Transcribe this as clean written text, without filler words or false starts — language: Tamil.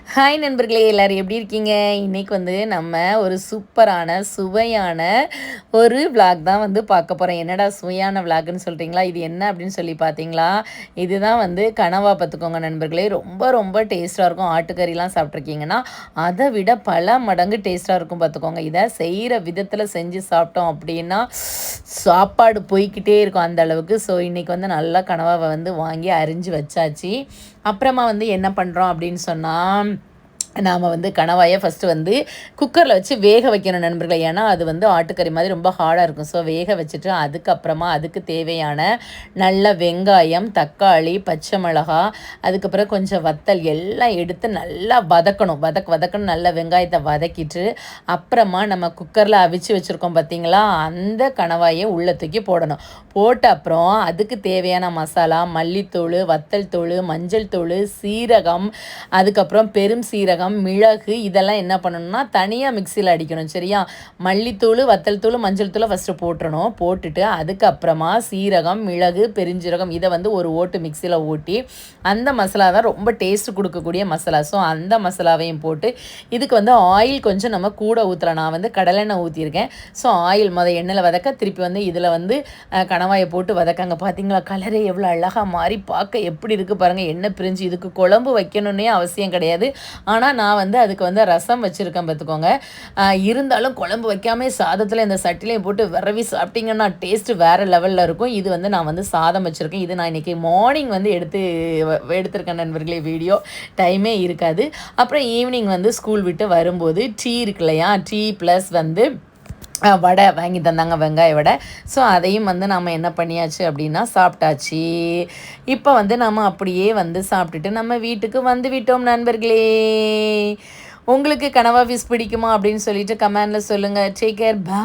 ஹாய் நண்பர்களே, எல்லோரும் எப்படி இருக்கீங்க? இன்றைக்கி வந்து நம்ம ஒரு சூப்பரான சுவையான ஒரு விளாக் தான் வந்து பார்க்க போகிறோம். என்னடா சுவையான விளாக்னு சொல்கிறீங்களா? இது என்ன அப்படின்னு சொல்லி பார்த்தீங்களா? இதுதான் வந்து கனவா பார்த்துக்கோங்க நண்பர்களே. ரொம்ப ரொம்ப டேஸ்ட்டாக இருக்கும். ஆட்டுக்கறிலாம் சாப்பிட்ருக்கீங்கன்னா அதை விட பல மடங்கு டேஸ்ட்டாக இருக்கும் பார்த்துக்கோங்க. இதை செய்கிற விதத்தில் செஞ்சு சாப்பிட்டோம் அப்படின்னா சாப்பாடு போய்கிட்டே இருக்கும் அந்த அளவுக்கு. ஸோ இன்றைக்கி வந்து நல்லா கனவாவை வந்து வாங்கி அரிஞ்சு வச்சாச்சு. அப்புறமா வந்து என்ன பண்ணுறோம் அப்படின்னு சொன்னால், நாம் வந்து கணவாயை ஃபஸ்ட்டு வந்து குக்கரில் வச்சு வேக வைக்கணும் நண்பர்களே. ஏன்னா அது வந்து ஆட்டுக்கறி மாதிரி ரொம்ப ஹார்டாக இருக்கும். ஸோ வேக வச்சுட்டு அதுக்கப்புறமா அதுக்கு தேவையான நல்ல வெங்காயம், தக்காளி, பச்சை மிளகா, அதுக்கப்புறம் கொஞ்சம் வத்தல் எல்லாம் எடுத்து நல்லா வதக்கணும். வதக்கணும் நல்லா வெங்காயத்தை வதக்கிட்டு அப்புறமா நம்ம குக்கரில் அவிச்சு வச்சுருக்கோம் பார்த்தீங்களா, அந்த கணவாயை உள்ளே தூக்கி போடணும். போட்ட அப்புறம் அதுக்கு தேவையான மசாலா, மல்லித்தூள், வத்தல் தூள், மஞ்சள் தூள், சீரகம், அதுக்கப்புறம் பெரும் சீரகம், மிளகு இதெல்லாம் என்ன பண்ணணும்னா தனியாக மிக்சியில் அடிக்கணும். சரியா? மல்லித்தூள், வத்தல் தூள், மஞ்சள் தூளை ஃபஸ்ட்டு போட்டுறணும். போட்டுட்டு அதுக்கப்புறமா சீரகம், மிளகு, பெருஞ்சீரகம் இதை வந்து ஒரு ஓட்டு மிக்சியில் ஓட்டி அந்த மசாலா தான் ரொம்ப டேஸ்ட் கொடுக்கக்கூடிய மசாலா. ஸோ அந்த மசாலாவையும் போட்டு இதுக்கு வந்து ஆயில் கொஞ்சம் நம்ம கூட ஊற்றலாம். நான் வந்து கடலெண்ணெய் ஊற்றிருக்கேன். ஸோ ஆயில் எண்ணெயில் வதக்க திருப்பி வந்து இதில் வந்து கணவாயை போட்டு வதக்காங்க. பார்த்தீங்களா கலரே எவ்வளோ அழகாக மாறி பார்க்க எப்படி இருக்குது பாருங்கள். எண்ணெய் பிரிஞ்சு இதுக்கு குழம்பு வைக்கணுன்னே அவசியம் கிடையாது. ஆனால் நான் வந்து அதுக்கு வந்து ரசம் வச்சுருக்கேன் பார்த்துக்கோங்க. இருந்தாலும் குழம்பு வைக்காமல் சாதத்தில் இந்த சட்டிலையும் போட்டு விரவி சாப்பிட்டிங்கன்னா டேஸ்ட்டு வேறு லெவலில் இருக்கும். இது வந்து நான் வந்து சாதம் வச்சுருக்கேன். இது நான் இன்றைக்கி மார்னிங் வந்து எடுத்திருக்கேன் நண்பர்களே. வீடியோ டைமே இருக்காது. அப்புறம் ஈவினிங் வந்து ஸ்கூல் விட்டு வரும்போது டீ இருக்கு இல்லையா, டீ ப்ளஸ் வந்து வடை வாங்கி தந்தாங்க, வெங்காய வடை. ஸோ அதையும் வந்து நம்ம என்ன பண்ணியாச்சு அப்படின்னா சாப்பிட்டாச்சு. இப்போ வந்து நம்ம அப்படியே வந்து சாப்பிட்டுட்டு நம்ம வீட்டுக்கு வந்து விட்டோம் நண்பர்களே. உங்களுக்கு கனவா ஃபிஷ் பிடிக்குமா அப்படின்னு சொல்லிட்டு கமெண்டில் சொல்லுங்கள். Take care, by.